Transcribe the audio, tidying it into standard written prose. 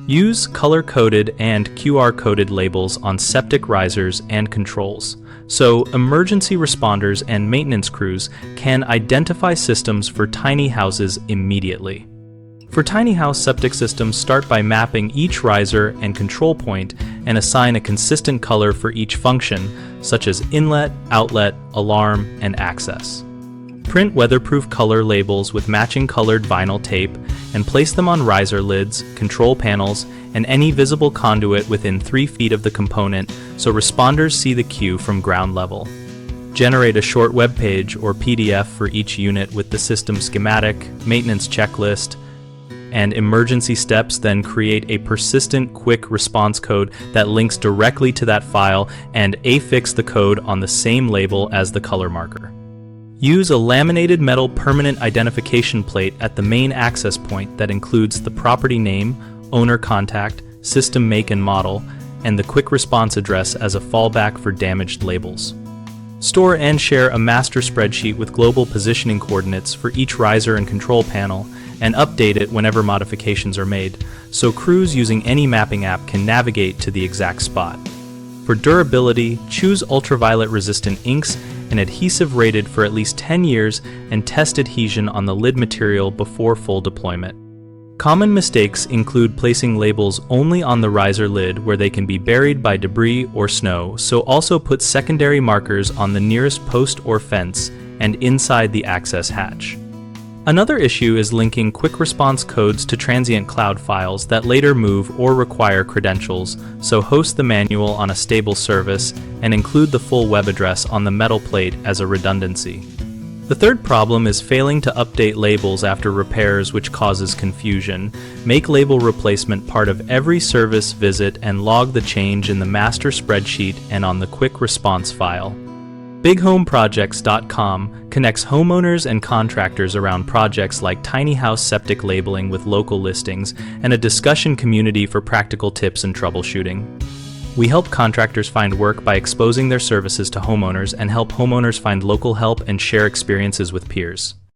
Use color-coded and QR-coded labels on septic risers and controls, so emergency responders and maintenance crews can identify systems for tiny houses immediately. For tiny house septic systems, start by mapping each riser and control point and assign a consistent color for each function, such as inlet, outlet, alarm, and access. Print weatherproof color labels with matching colored vinyl tape and place them on riser lids, control panels, and any visible conduit within 3 feet of the component so responders see the queue from ground level. Generate a short web page or PDF for each unit with the system schematic, maintenance checklist, and emergency steps. Then create a persistent quick response code that links directly to that file and affix the code on the same label as the color marker. Use a laminated metal permanent identification plate at the main access point that includes the property name, owner contact, system make and model, and the quick response address as a fallback for damaged labels. Store and share a master spreadsheet with global positioning coordinates for each riser and control panel, and update it whenever modifications are made, so crews using any mapping app can navigate to the exact spot. For durability, choose ultraviolet resistant inks and adhesive rated for at least 10 years, and test adhesion on the lid material before full deployment. Common mistakes include placing labels only on the riser lid where they can be buried by debris or snow, so also put secondary markers on the nearest post or fence and inside the access hatch. Another issue is linking quick response codes to transient cloud files that later move or require credentials, so host the manual on a stable service and include the full web address on the metal plate as a redundancy. The third problem is failing to update labels after repairs, which causes confusion. Make label replacement part of every service visit and log the change in the master spreadsheet and on the quick response file. BigHomeProjects.com connects homeowners and contractors around projects like tiny house septic labeling with local listings and a discussion community for practical tips and troubleshooting. We help contractors find work by exposing their services to homeowners and help homeowners find local help and share experiences with peers.